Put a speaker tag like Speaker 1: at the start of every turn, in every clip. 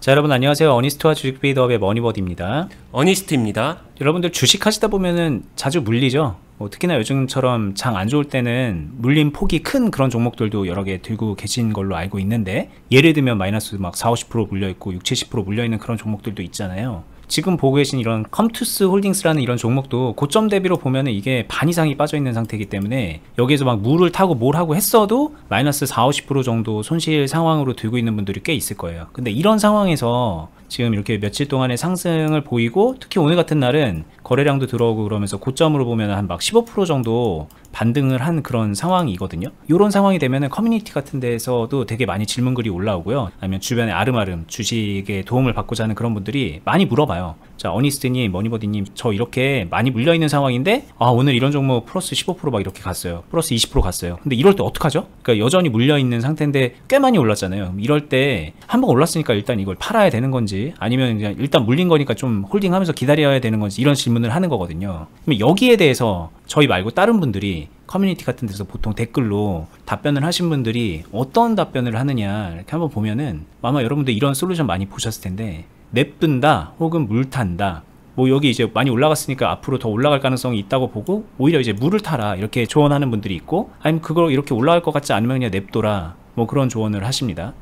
Speaker 1: 자, 여러분 안녕하세요. 어니스트와 주식 비드업의 머니버디입니다.
Speaker 2: 어니스트입니다.
Speaker 1: 여러분들 주식 하시다 보면은 자주 물리죠. 특히나 요즘처럼 장 안 좋을 때는 물린 폭이 큰 그런 종목들도 여러 개 들고 계신 걸로 알고 있는데, 예를 들면 마이너스 막 40-50% 물려있고 60-70% 물려있는 그런 종목들도 있잖아요. 지금 보고 계신 이런 컴투스 홀딩스라는 이런 종목도 고점 대비로 보면은 이게 반 이상이 빠져있는 상태이기 때문에 여기에서 막 물을 타고 뭘 하고 했어도 마이너스 40-50% 정도 손실 상황으로 들고 있는 분들이 꽤 있을 거예요. 근데 이런 상황에서 지금 이렇게 며칠 동안의 상승을 보이고, 특히 오늘 같은 날은 거래량도 들어오고 그러면서 고점으로 보면 한 막 15% 정도 반등을 한 그런 상황이거든요. 이런 상황이 되면은 커뮤니티 같은 데에서도 되게 많이 질문글이 올라오고요. 아니면 주변에 아름아름 주식에 도움을 받고자 하는 그런 분들이 많이 물어봐요. 자, 어니스트님, 머니버디님, 저 이렇게 많이 물려있는 상황인데 오늘 이런 종목 플러스 15% 막 이렇게 갔어요. 플러스 20% 갔어요. 근데 이럴 때 어떡하죠? 그러니까 여전히 물려있는 상태인데 꽤 많이 올랐잖아요. 이럴 때 한번 올랐으니까 일단 이걸 팔아야 되는 건지, 아니면 그냥 일단 물린 거니까 좀 홀딩하면서 기다려야 되는 건지, 이런 질문을 하는 거거든요. 그럼 여기에 대해서 저희 말고 다른 분들이 커뮤니티 같은 데서 보통 댓글로 답변을 하신 분들이 어떤 답변을 하느냐 이렇게 한번 보면은, 아마 여러분들 이런 솔루션 많이 보셨을 텐데, 냅둔다 혹은 물 탄다, 뭐 여기 이제 많이 올라갔으니까 앞으로 더 올라갈 가능성이 있다고 보고 오히려 이제 물을 타라 이렇게 조언하는 분들이 있고, 아니면 그걸 이렇게 올라갈 것 같지 않으면 그냥 냅둬라, 뭐 그런 조언을 하십니다.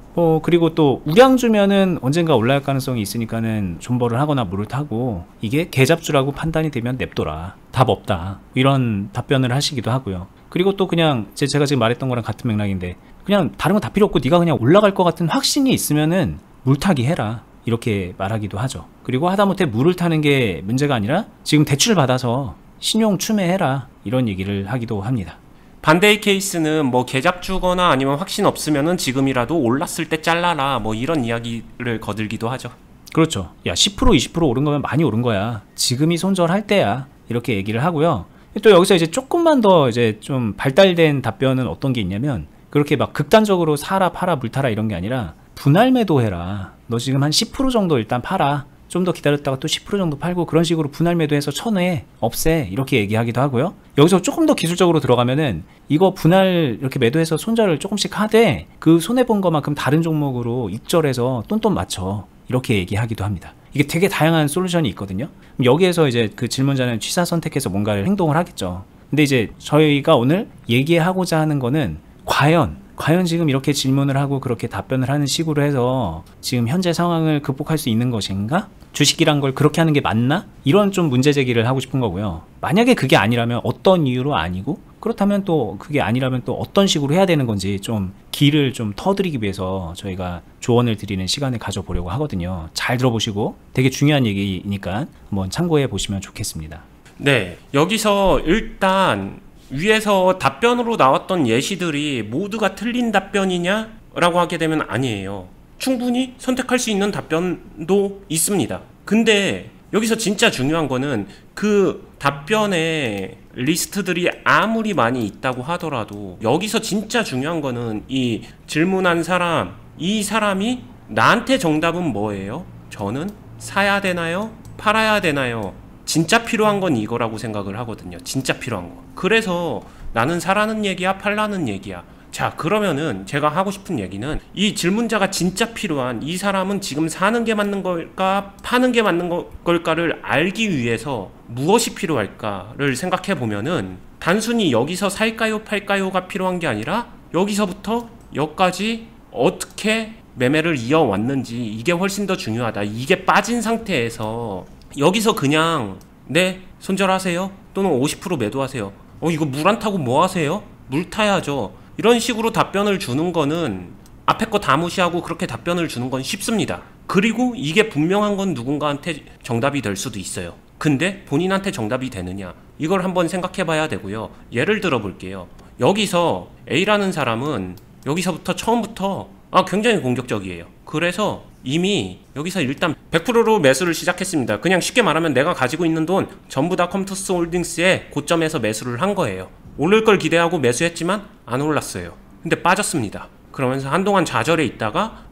Speaker 1: 그리고 또 우량 주면은 언젠가 올라갈 가능성이 있으니까는 존버를 하거나 물을 타고, 이게 개잡주라고 판단이 되면 냅둬라, 답 없다, 이런 답변을 하시기도 하고요. 그리고 또 그냥 제가 지금 말했던 거랑 같은 맥락인데, 그냥 다른 거 다 필요 없고 네가 그냥 올라갈 것 같은 확신이 있으면은 물타기 해라, 이렇게 말하기도 하죠. 그리고 하다못해 물을 타는 게 문제가 아니라 지금 대출 받아서 신용 추매해라, 이런 얘기를 하기도 합니다.
Speaker 2: 반대의 케이스는 뭐 개잡주거나 아니면 확신 없으면은 지금이라도 올랐을 때 잘라라, 뭐 이런 이야기를 거들기도 하죠.
Speaker 1: 그렇죠. 야, 10% 20% 오른 거면 많이 오른 거야, 지금이 손절할 때야, 이렇게 얘기를 하고요. 또 여기서 이제 조금만 더 이제 좀 발달된 답변은 어떤 게 있냐면, 그렇게 막 극단적으로 사라 팔아 물타라 이런 게 아니라 분할 매도해라. 너 지금 한 10% 정도 일단 팔아, 좀 더 기다렸다가 또 10% 정도 팔고, 그런 식으로 분할 매도해서 쳐내, 없애, 이렇게 얘기하기도 하고요. 여기서 조금 더 기술적으로 들어가면은, 이거 분할 이렇게 매도해서 손절을 조금씩 하되 그 손해본 것만큼 다른 종목으로 입절해서 똔똔 맞춰, 이렇게 얘기하기도 합니다. 이게 되게 다양한 솔루션이 있거든요. 여기에서 이제 그 질문자는 취사 선택해서 뭔가를 행동을 하겠죠. 근데 이제 저희가 오늘 얘기하고자 하는 거는, 과연 지금 이렇게 질문을 하고 그렇게 답변을 하는 식으로 해서 지금 현재 상황을 극복할 수 있는 것인가? 주식이란 걸 그렇게 하는 게 맞나? 이런 좀 문제 제기를 하고 싶은 거고요. 만약에 그게 아니라면 어떤 이유로 아니고, 그렇다면 또 그게 아니라면 또 어떤 식으로 해야 되는 건지 좀 길을 좀 터드리기 위해서 저희가 조언을 드리는 시간을 가져보려고 하거든요. 잘 들어보시고, 되게 중요한 얘기니까 한번 참고해 보시면 좋겠습니다.
Speaker 2: 네, 여기서 일단 위에서 답변으로 나왔던 예시들이 모두가 틀린 답변이냐 라고 하게 되면 아니에요. 충분히 선택할 수 있는 답변도 있습니다. 근데 여기서 진짜 중요한 거는, 그 답변에 리스트들이 아무리 많이 있다고 하더라도 여기서 진짜 중요한 거는, 이 질문한 사람, 이 사람이 나한테 정답은 뭐예요? 저는 사야 되나요? 팔아야 되나요? 진짜 필요한 건 이거라고 생각을 하거든요. 진짜 필요한 거. 그래서 나는 사라는 얘기야, 팔라는 얘기야. 자, 그러면은 제가 하고 싶은 얘기는, 이 질문자가 진짜 필요한 이 사람은 지금 사는 게 맞는 걸까, 파는 게 맞는 걸까를 알기 위해서 무엇이 필요할까를 생각해 보면은, 단순히 여기서 살까요 팔까요가 필요한 게 아니라 여기서부터 여기까지 어떻게 매매를 이어왔는지, 이게 훨씬 더 중요하다. 이게 빠진 상태에서 여기서 그냥 네 손절하세요, 또는 50% 매도하세요, 이거 물 안 타고 뭐 하세요? 물 타야죠, 이런 식으로 답변을 주는 거는, 앞에 거 다 무시하고 그렇게 답변을 주는 건 쉽습니다. 그리고 이게 분명한 건 누군가한테 정답이 될 수도 있어요. 근데 본인한테 정답이 되느냐, 이걸 한번 생각해 봐야 되고요. 예를 들어 볼게요. 여기서 A라는 사람은 여기서부터 처음부터 굉장히 공격적이에요. 그래서 이미 여기서 일단 100%로 매수를 시작했습니다. 그냥 쉽게 말하면 내가 가지고 있는 돈 전부 다 컴투스 홀딩스의 고점에서 매수를 한 거예요. 오를 걸 기대하고 매수했지만 안 올랐어요. 근데 빠졌습니다. 그러면서 한동안 좌절해 있다가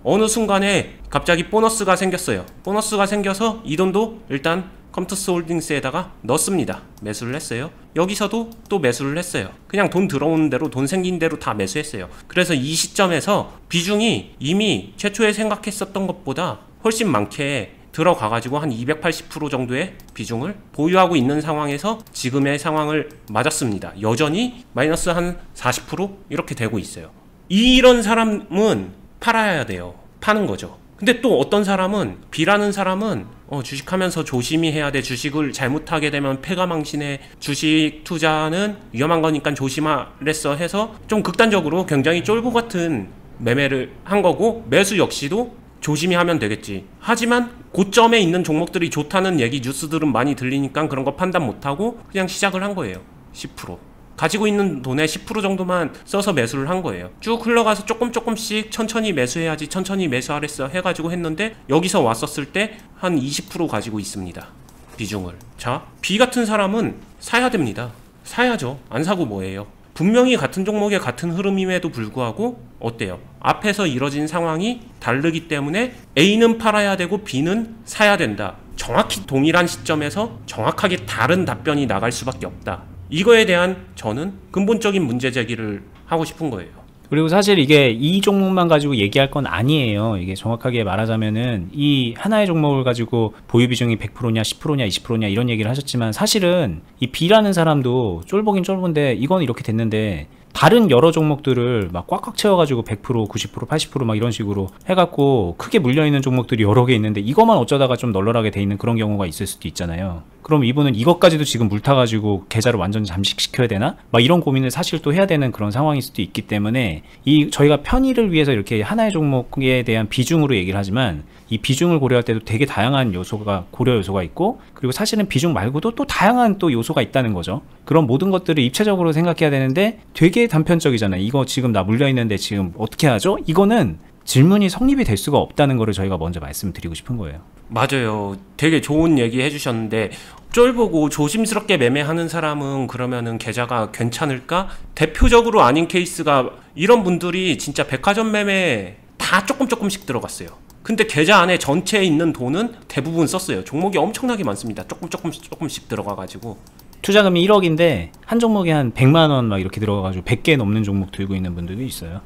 Speaker 2: 어느 순간에 갑자기 보너스가 생겼어요. 보너스가 생겨서 이 돈도 일단 컴투스 홀딩스에다가 넣습니다. 매수를 했어요. 여기서도 또 매수를 했어요. 그냥 돈 들어오는 대로 돈 생긴 대로 다 매수했어요. 그래서 이 시점에서 비중이 이미 최초에 생각했었던 것보다 훨씬 많게 들어가가지고 한 280% 정도의 비중을 보유하고 있는 상황에서 지금의 상황을 맞았습니다. 여전히 마이너스 한 40% 이렇게 되고 있어요. 이런 사람은 팔아야 돼요. 파는 거죠. 근데 또 어떤 사람은, B라는 사람은 주식하면서 조심히 해야 돼. 주식을 잘못하게 되면 패가망신해. 주식 투자는 위험한 거니까 조심하랬어 해서 좀 극단적으로 굉장히 쫄보 같은 매매를 한 거고, 매수 역시도 조심히 하면 되겠지. 하지만 고점에 있는 종목들이 좋다는 얘기 뉴스들은 많이 들리니까 그런 거 판단 못하고 그냥 시작을 한 거예요. 10% 가지고 있는 돈의 10% 정도만 써서 매수를 한 거예요. 쭉 흘러가서 조금씩 천천히 매수해야지, 천천히 매수하랬어 해가지고 했는데 여기서 왔었을 때 한 20% 가지고 있습니다. 비중을. 자, B 같은 사람은 사야 됩니다. 사야죠. 안 사고 뭐예요. 분명히 같은 종목의 같은 흐름임에도 불구하고 어때요? 앞에서 이뤄진 상황이 다르기 때문에 A는 팔아야 되고 B는 사야 된다. 정확히 동일한 시점에서 정확하게 다른 답변이 나갈 수밖에 없다. 이거에 대한 저는 근본적인 문제 제기를 하고 싶은 거예요.
Speaker 1: 그리고 사실 이게 이 종목만 가지고 얘기할 건 아니에요. 이게 정확하게 말하자면은 이 하나의 종목을 가지고 보유 비중이 100%냐 10%냐 20%냐 이런 얘기를 하셨지만, 사실은 이 B라는 사람도 쫄보긴 쫄보인데 이건 이렇게 됐는데 다른 여러 종목들을 막 꽉꽉 채워가지고 100%, 90%, 80% 막 이런 식으로 해갖고 크게 물려있는 종목들이 여러 개 있는데 이것만 어쩌다가 좀 널널하게 돼 있는 그런 경우가 있을 수도 있잖아요. 그럼 이분은 이것까지도 지금 물타가지고 계좌를 완전 잠식시켜야 되나? 막 이런 고민을 사실 또 해야 되는 그런 상황일 수도 있기 때문에, 이 저희가 편의를 위해서 이렇게 하나의 종목에 대한 비중으로 얘기를 하지만 이 비중을 고려할 때도 되게 다양한 요소가, 고려 요소가 있고, 그리고 사실은 비중 말고도 또 다양한 또 요소가 있다는 거죠. 그런 모든 것들을 입체적으로 생각해야 되는데 되게 단편적이잖아요. 이거 지금 나 물려있는데 지금 어떻게 하죠? 이거는 질문이 성립이 될 수가 없다는 거를 저희가 먼저 말씀드리고 싶은 거예요.
Speaker 2: 맞아요. 되게 좋은 얘기 해주셨는데, 쫄보고 조심스럽게 매매하는 사람은 그러면은 계좌가 괜찮을까? 대표적으로 아닌 케이스가, 이런 분들이 진짜 백화점 매매 다 조금씩 들어갔어요. 근데 계좌 안에 전체에 있는 돈은 대부분 썼어요. 종목이 엄청나게 많습니다. 조금씩 들어가가지고.
Speaker 1: 투자금이 1억인데 한 종목에 한 100만 원 막 이렇게 들어가가지고 100개 넘는 종목 들고 있는 분들도 있어요.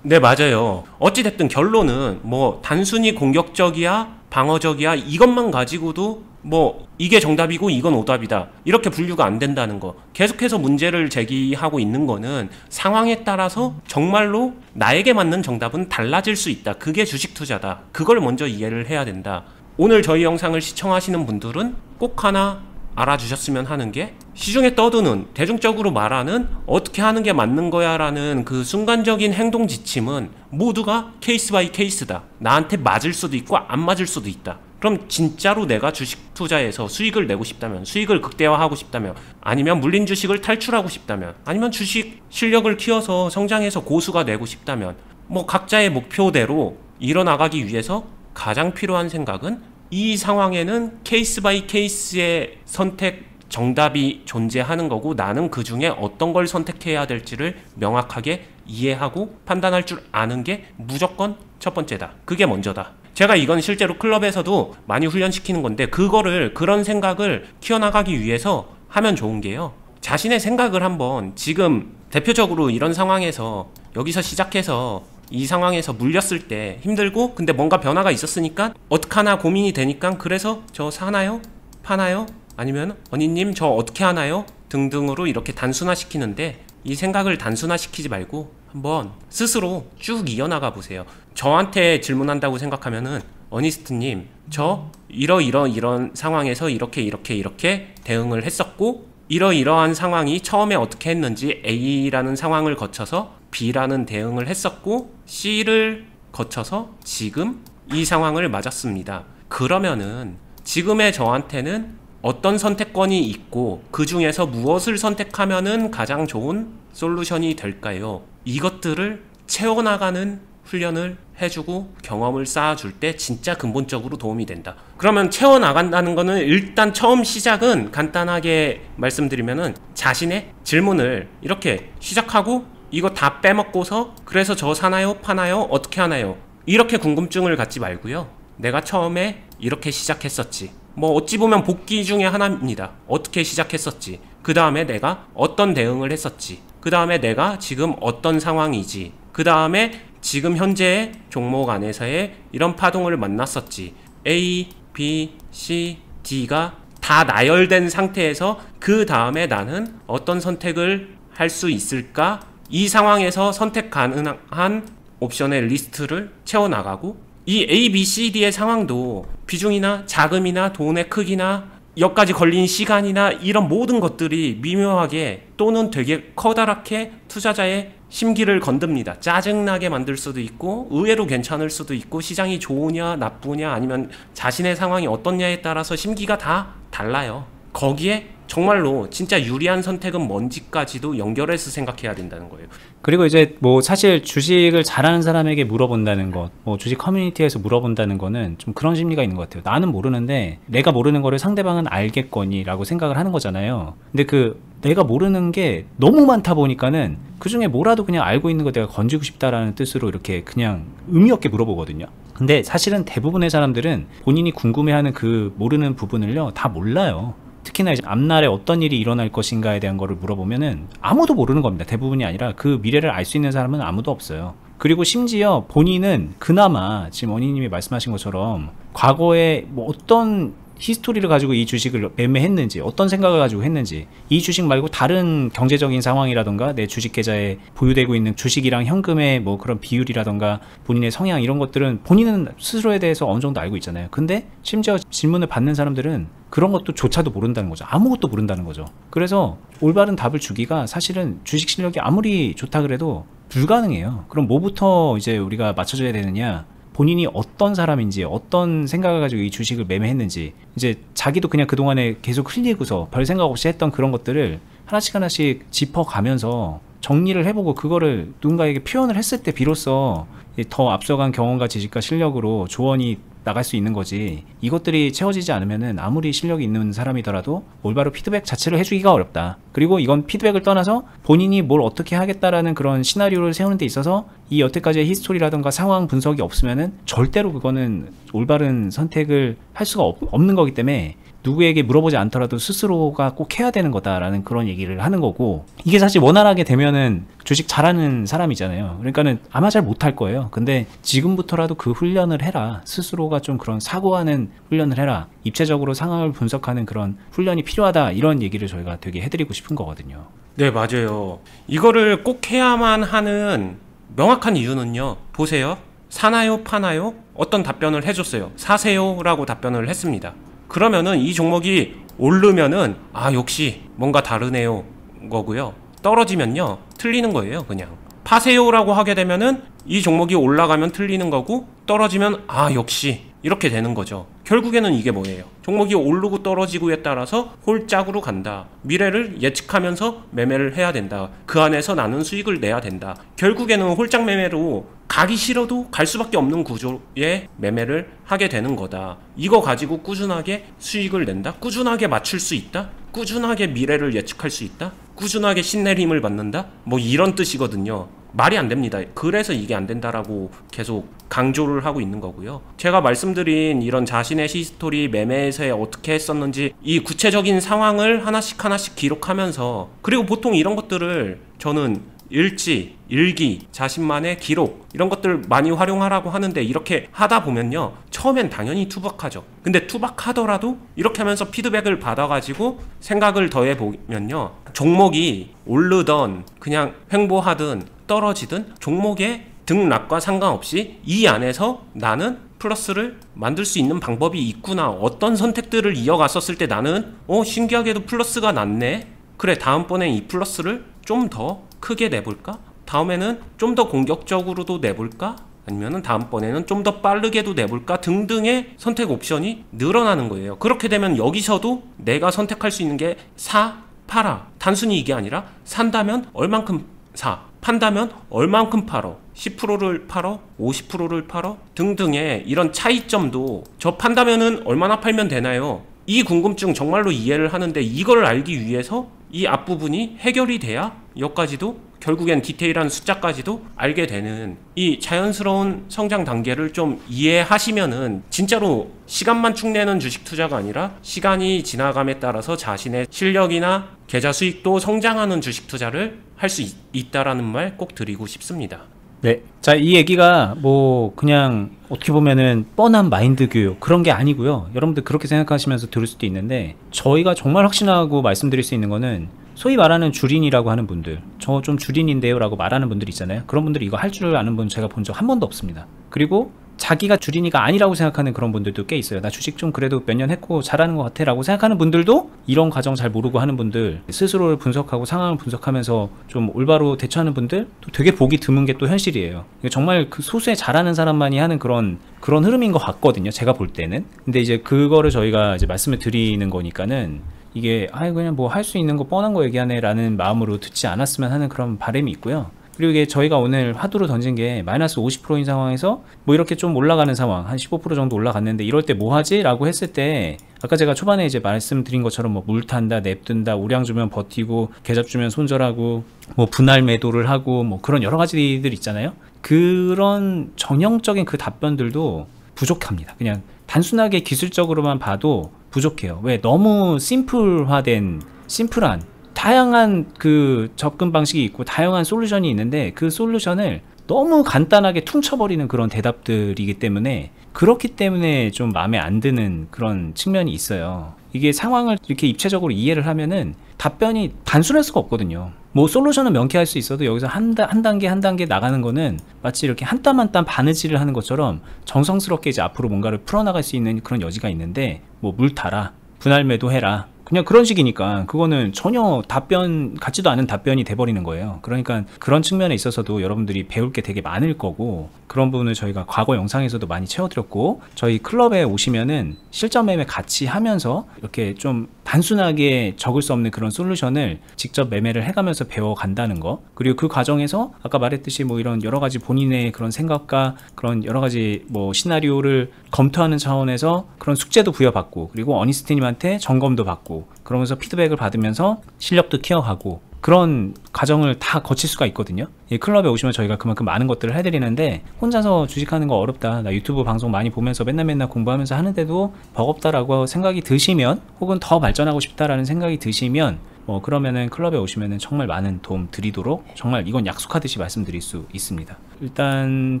Speaker 2: 네, 맞아요. 어찌됐든 결론은 뭐 단순히 공격적이야 방어적이야 이것만 가지고도 뭐 이게 정답이고 이건 오답이다 이렇게 분류가 안 된다는 거. 계속해서 문제를 제기하고 있는 거는 상황에 따라서 정말로 나에게 맞는 정답은 달라질 수 있다. 그게 주식 투자다. 그걸 먼저 이해를 해야 된다. 오늘 저희 영상을 시청하시는 분들은 꼭 하나 알아주셨으면 하는 게, 시중에 떠드는 대중적으로 말하는 어떻게 하는 게 맞는 거야 라는 그 순간적인 행동 지침은 모두가 케이스 바이 케이스다. 나한테 맞을 수도 있고 안 맞을 수도 있다. 그럼 진짜로 내가 주식 투자에서 수익을 내고 싶다면, 수익을 극대화하고 싶다면, 아니면 물린 주식을 탈출하고 싶다면, 아니면 주식 실력을 키워서 성장해서 고수가 되고 싶다면, 뭐 각자의 목표대로 이뤄나가기 위해서 가장 필요한 생각은, 이 상황에는 케이스 바이 케이스의 선택 정답이 존재하는 거고, 나는 그 중에 어떤 걸 선택해야 될지를 명확하게 이해하고 판단할 줄 아는 게 무조건 첫 번째다. 그게 먼저다. 제가 이건 실제로 클럽에서도 많이 훈련시키는 건데, 그런 생각을 키워나가기 위해서 하면 좋은 게요, 자신의 생각을 한번, 지금 대표적으로 이런 상황에서 여기서 시작해서 이 상황에서 물렸을 때 힘들고, 근데 뭔가 변화가 있었으니까 어떡하나 고민이 되니까, 그래서 저 사나요? 파나요? 아니면 언니님 저 어떻게 하나요? 등등으로 이렇게 단순화시키는데, 이 생각을 단순화시키지 말고 한번 스스로 쭉 이어나가 보세요. 저한테 질문한다고 생각하면은, 어니스트님 저 이런 상황에서 이렇게 대응을 했었고, 이러이러한 상황이 처음에 어떻게 했는지 A라는 상황을 거쳐서 B라는 대응을 했었고, C를 거쳐서 지금 이 상황을 맞았습니다. 그러면은 지금의 저한테는 어떤 선택권이 있고, 그 중에서 무엇을 선택하면은 가장 좋은 솔루션이 될까요? 이것들을 채워나가는 훈련을 해주고 경험을 쌓아줄 때 진짜 근본적으로 도움이 된다. 그러면 채워나간다는 거는, 일단 처음 시작은 간단하게 말씀드리면은, 자신의 질문을 이렇게 시작하고 이거 다 빼먹고서 그래서 저 사나요? 파나요? 어떻게 하나요? 이렇게 궁금증을 갖지 말고요, 내가 처음에 이렇게 시작했었지, 뭐 어찌 보면 복귀 중에 하나입니다. 어떻게 시작했었지, 그 다음에 내가 어떤 대응을 했었지, 그 다음에 내가 지금 어떤 상황이지, 그 다음에 지금 현재의 종목 안에서의 이런 파동을 만났었지. A, B, C, D가 다 나열된 상태에서 그 다음에 나는 어떤 선택을 할 수 있을까? 이 상황에서 선택 가능한 옵션의 리스트를 채워나가고, 이 A, B, C, D의 상황도 비중이나 자금이나 돈의 크기나 여기까지 걸린 시간이나 이런 모든 것들이 미묘하게 또는 되게 커다랗게 투자자의 심기를 건듭니다. 짜증나게 만들 수도 있고 의외로 괜찮을 수도 있고, 시장이 좋으냐 나쁘냐 아니면 자신의 상황이 어떻냐에 따라서 심기가 다 달라요. 거기에 정말로 진짜 유리한 선택은 뭔지까지도 연결해서 생각해야 된다는 거예요.
Speaker 1: 그리고 이제 뭐 사실 주식을 잘하는 사람에게 물어본다는 것, 뭐 주식 커뮤니티에서 물어본다는 거는 좀 그런 심리가 있는 것 같아요. 나는 모르는데 내가 모르는 거를 상대방은 알겠거니라고 생각을 하는 거잖아요. 근데 그 내가 모르는 게 너무 많다 보니까는 그 중에 뭐라도 그냥 알고 있는 거 내가 건지고 싶다라는 뜻으로 이렇게 그냥 의미 없게 물어보거든요. 근데 사실은 대부분의 사람들은 본인이 궁금해하는 그 모르는 부분을요 다 몰라요. 특히나 이제 앞날에 어떤 일이 일어날 것인가에 대한 거를 물어보면은 아무도 모르는 겁니다. 대부분이 아니라 그 미래를 알 수 있는 사람은 아무도 없어요. 그리고 심지어 본인은 그나마 지금 원희님이 말씀하신 것처럼 과거에 뭐 어떤 히스토리를 가지고 이 주식을 매매했는지, 어떤 생각을 가지고 했는지, 이 주식 말고 다른 경제적인 상황이라던가 내 주식 계좌에 보유되고 있는 주식이랑 현금의 뭐 그런 비율이라던가 본인의 성향 이런 것들은 본인은 스스로에 대해서 어느 정도 알고 있잖아요. 근데 심지어 질문을 받는 사람들은 그런 것도 조차도 모른다는 거죠. 아무것도 모른다는 거죠. 그래서 올바른 답을 주기가 사실은 주식 실력이 아무리 좋다 그래도 불가능해요. 그럼 뭐부터 이제 우리가 맞춰줘야 되느냐? 본인이 어떤 사람인지, 어떤 생각을 가지고 이 주식을 매매했는지, 이제 자기도 그냥 그동안에 계속 흘리고서 별 생각 없이 했던 그런 것들을 하나씩 하나씩 짚어가면서 정리를 해보고 그거를 누군가에게 표현을 했을 때 비로소 더 앞서간 경험과 지식과 실력으로 조언이 나갈 수 있는 거지, 이것들이 채워지지 않으면은 아무리 실력이 있는 사람이더라도 올바로 피드백 자체를 해주기가 어렵다. 그리고 이건 피드백을 떠나서 본인이 뭘 어떻게 하겠다라는 그런 시나리오를 세우는 데 있어서 이 여태까지의 히스토리라던가 상황 분석이 없으면은 절대로 그거는 올바른 선택을 할 수가 없는 거기 때문에 누구에게 물어보지 않더라도 스스로가 꼭 해야 되는 거다라는 그런 얘기를 하는 거고, 이게 사실 원활하게 되면은 주식 잘하는 사람이잖아요. 그러니까는 아마 잘 못할 거예요. 근데 지금부터라도 그 훈련을 해라. 스스로가 좀 그런 사고하는 훈련을 해라. 입체적으로 상황을 분석하는 그런 훈련이 필요하다. 이런 얘기를 저희가 되게 해드리고 싶은 거거든요.
Speaker 2: 네, 맞아요. 이거를 꼭 해야만 하는 명확한 이유는요, 보세요. 사나요 파나요? 어떤 답변을 해줬어요. 사세요 라고 답변을 했습니다. 그러면은 이 종목이 오르면은 역시 뭔가 다르네요 거고요. 떨어지면요 틀리는 거예요. 그냥 파세요 라고 하게 되면은 이 종목이 올라가면 틀리는 거고, 떨어지면 역시 이렇게 되는 거죠. 결국에는 이게 뭐예요? 종목이 오르고 떨어지고에 따라서 홀짝으로 간다. 미래를 예측하면서 매매를 해야 된다. 그 안에서 나는 수익을 내야 된다. 결국에는 홀짝 매매로 가기 싫어도 갈 수밖에 없는 구조의 매매를 하게 되는 거다. 이거 가지고 꾸준하게 수익을 낸다. 꾸준하게 맞출 수 있다. 꾸준하게 미래를 예측할 수 있다. 꾸준하게 신내림을 받는다. 뭐 이런 뜻이거든요. 말이 안 됩니다. 그래서 이게 안 된다라고 계속 강조를 하고 있는 거고요. 제가 말씀드린 이런 자신의 히스토리, 매매에서 어떻게 했었는지 이 구체적인 상황을 하나씩 기록하면서, 그리고 보통 이런 것들을 저는 일지, 일기, 자신만의 기록 이런 것들 많이 활용하라고 하는데, 이렇게 하다 보면요 처음엔 당연히 투박하죠. 근데 투박하더라도 이렇게 하면서 피드백을 받아가지고 생각을 더해보면요, 종목이 오르던 그냥 횡보하든 떨어지든 종목의 등락과 상관없이 이 안에서 나는 플러스를 만들 수 있는 방법이 있구나. 어떤 선택들을 이어갔었을 때 나는 신기하게도 플러스가 났네. 그래, 다음번엔 이 플러스를 좀 더 크게 내볼까? 다음에는 좀 더 공격적으로도 내볼까? 아니면은 다음번에는 좀 더 빠르게도 내볼까? 등등의 선택 옵션이 늘어나는 거예요. 그렇게 되면 여기서도 내가 선택할 수 있는 게 사, 팔아. 단순히 이게 아니라 산다면 얼만큼 사, 판다면 얼만큼 팔어, 10%를 팔어, 50%를 팔어 등등의 이런 차이점도, 저 판다면은 얼마나 팔면 되나요? 이 궁금증 정말로 이해를 하는데, 이걸 알기 위해서 이 앞부분이 해결이 돼야 여기까지도 결국엔 디테일한 숫자까지도 알게 되는 이 자연스러운 성장 단계를 좀 이해하시면은 진짜로 시간만 축내는 주식 투자가 아니라 시간이 지나감에 따라서 자신의 실력이나 계좌 수익도 성장하는 주식 투자를 할 수 있다라는 말 꼭 드리고 싶습니다.
Speaker 1: 네. 자, 이 얘기가 뭐 그냥 어떻게 보면은 뻔한 마인드 교육 그런 게 아니고요. 여러분들 그렇게 생각하시면서 들을 수도 있는데 저희가 정말 확신하고 말씀드릴 수 있는 거는 소위 말하는 주린이라고 하는 분들, 저 좀 주린인데요 라고 말하는 분들 있잖아요. 그런 분들이 이거 할 줄 아는 분 제가 본 적 한 번도 없습니다. 그리고 자기가 주린이가 아니라고 생각하는 그런 분들도 꽤 있어요. 나 주식 좀 그래도 몇 년 했고 잘하는 것 같아 라고 생각하는 분들도 이런 과정 잘 모르고 하는 분들, 스스로를 분석하고 상황을 분석하면서 좀 올바로 대처하는 분들 또 되게 보기 드문 게 또 현실이에요. 정말 그 소수의 잘하는 사람만이 하는 그런 흐름인 것 같거든요, 제가 볼 때는. 근데 이제 그거를 저희가 이제 말씀을 드리는 거니까는 이게 그냥 뭐 할 수 있는 거 뻔한 거 얘기하네 라는 마음으로 듣지 않았으면 하는 그런 바람이 있고요. 그리고 이게 저희가 오늘 화두로 던진 게 마이너스 50%인 상황에서 뭐 이렇게 좀 올라가는 상황, 한 15% 정도 올라갔는데 이럴 때 뭐 하지? 라고 했을 때 아까 제가 초반에 이제 말씀드린 것처럼 뭐 물 탄다, 냅둔다, 우량 주면 버티고 계좌 주면 손절하고 뭐 분할 매도를 하고 뭐 그런 여러 가지들 있잖아요. 그런 전형적인 그 답변들도 부족합니다. 그냥 단순하게 기술적으로만 봐도 부족해요. 왜? 너무 심플한 다양한 그 접근 방식이 있고 다양한 솔루션이 있는데 그 솔루션을 너무 간단하게 퉁쳐버리는 그런 대답들이기 때문에 그렇기 때문에 좀 마음에 안 드는 그런 측면이 있어요. 이게 상황을 이렇게 입체적으로 이해를 하면은 답변이 단순할 수가 없거든요. 뭐 솔루션은 명쾌할 수 있어도 여기서 한 단계 나가는 거는 마치 이렇게 한 땀 한 땀 바느질을 하는 것처럼 정성스럽게 이제 앞으로 뭔가를 풀어나갈 수 있는 그런 여지가 있는데 뭐 물 타라, 분할 매도해라, 그냥 그런 식이니까 그거는 전혀 답변 같지도 않은 답변이 돼버리는 거예요. 그러니까 그런 측면에 있어서도 여러분들이 배울 게 되게 많을 거고 그런 부분을 저희가 과거 영상에서도 많이 채워드렸고 저희 클럽에 오시면은 실전 매매 같이 하면서 이렇게 좀 단순하게 적을 수 없는 그런 솔루션을 직접 매매를 해가면서 배워간다는 거, 그리고 그 과정에서 아까 말했듯이 뭐 이런 여러 가지 본인의 그런 생각과 그런 여러 가지 뭐 시나리오를 검토하는 차원에서 그런 숙제도 부여받고 그리고 어니스트님한테 점검도 받고 그러면서 피드백을 받으면서 실력도 키워가고 그런 과정을 다 거칠 수가 있거든요. 이 클럽에 오시면 저희가 그만큼 많은 것들을 해드리는데 혼자서 주식하는 거 어렵다, 나 유튜브 방송 많이 보면서 맨날 공부하면서 하는데도 버겁다라고 생각이 드시면 혹은 더 발전하고 싶다라는 생각이 드시면 그러면은 클럽에 오시면은 정말 많은 도움 드리도록 정말 이건 약속하듯이 말씀드릴 수 있습니다. 일단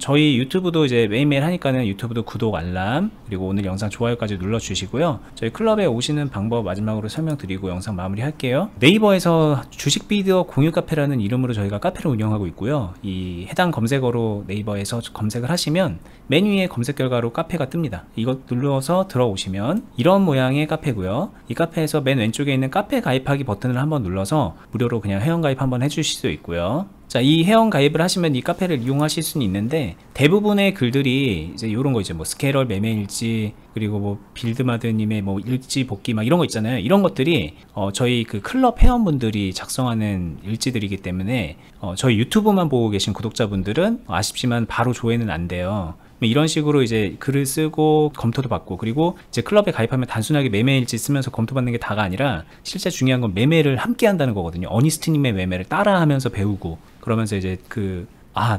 Speaker 1: 저희 유튜브도 이제 매일매일 하니까는 유튜브도 구독, 알람, 그리고 오늘 영상 좋아요까지 눌러주시고요. 저희 클럽에 오시는 방법 마지막으로 설명드리고 영상 마무리 할게요. 네이버에서 주식 비디오 공유 카페라는 이름으로 저희가 카페를 운영하고 있고요. 이 해당 검색어로 네이버에서 검색을 하시면 맨 위에 검색 결과로 카페가 뜹니다. 이것 눌러서 들어오시면 이런 모양의 카페고요. 이 카페에서 맨 왼쪽에 있는 카페 가입하기 버튼을 한번 눌러서 무료로 그냥 회원가입 한번 해주실 수 있고요. 자, 이 회원 가입을 하시면 이 카페를 이용하실 수는 있는데 대부분의 글들이 이제 이런 거 이제 뭐 스케일러 매매일지 그리고 뭐 빌드마드님의 뭐 일지 복귀 막 이런 거 있잖아요. 이런 것들이 저희 그 클럽 회원분들이 작성하는 일지들이기 때문에 저희 유튜브만 보고 계신 구독자분들은 아쉽지만 바로 조회는 안 돼요. 이런 식으로 이제 글을 쓰고 검토도 받고 그리고 이제 클럽에 가입하면 단순하게 매매일지 쓰면서 검토받는 게 다가 아니라 실제 중요한 건 매매를 함께 한다는 거거든요. 어니스트님의 매매를 따라하면서 배우고 그러면서 이제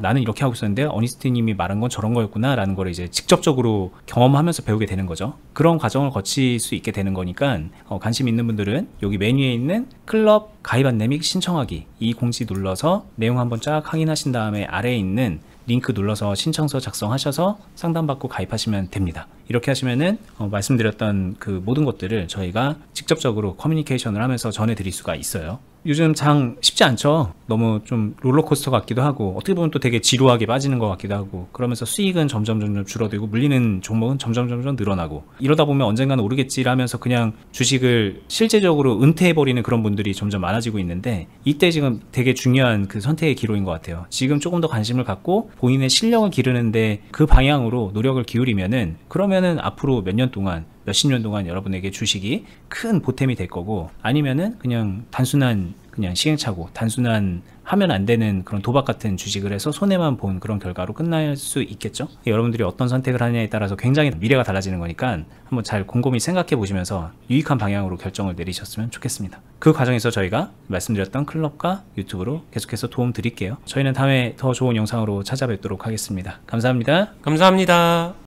Speaker 1: 나는 이렇게 하고 있었는데 어니스트님이 말한 건 저런 거였구나 라는 걸 이제 직접적으로 경험하면서 배우게 되는 거죠. 그런 과정을 거칠 수 있게 되는 거니까 관심 있는 분들은 여기 메뉴에 있는 클럽 가입 안내 및 신청하기 이 공지 눌러서 내용 한번 쫙 확인하신 다음에 아래에 있는 링크 눌러서 신청서 작성하셔서 상담받고 가입하시면 됩니다. 이렇게 하시면은 말씀드렸던 그 모든 것들을 저희가 직접적으로 커뮤니케이션을 하면서 전해드릴 수가 있어요. 요즘 장 쉽지 않죠. 너무 좀 롤러코스터 같기도 하고 어떻게 보면 또 되게 지루하게 빠지는 것 같기도 하고 그러면서 수익은 점점 줄어들고 물리는 종목은 점점 늘어나고 이러다 보면 언젠가는 오르겠지라면서 그냥 주식을 실제적으로 은퇴해버리는 그런 분들이 점점 많아지고 있는데 이때 지금 되게 중요한 그 선택의 기로인 것 같아요. 지금 조금 더 관심을 갖고 본인의 실력을 기르는데 그 방향으로 노력을 기울이면은 그러면은 앞으로 몇 년 동안 몇십 년 동안 여러분에게 주식이 큰 보탬이 될 거고 아니면은 그냥 단순한 그냥 시행착오, 단순한 하면 안 되는 그런 도박 같은 주식을 해서 손해만 본 그런 결과로 끝날 수 있겠죠. 여러분들이 어떤 선택을 하느냐에 따라서 굉장히 미래가 달라지는 거니까 한번 잘 곰곰이 생각해 보시면서 유익한 방향으로 결정을 내리셨으면 좋겠습니다. 그 과정에서 저희가 말씀드렸던 클럽과 유튜브로 계속해서 도움 드릴게요. 저희는 다음에 더 좋은 영상으로 찾아뵙도록 하겠습니다. 감사합니다.
Speaker 2: 감사합니다.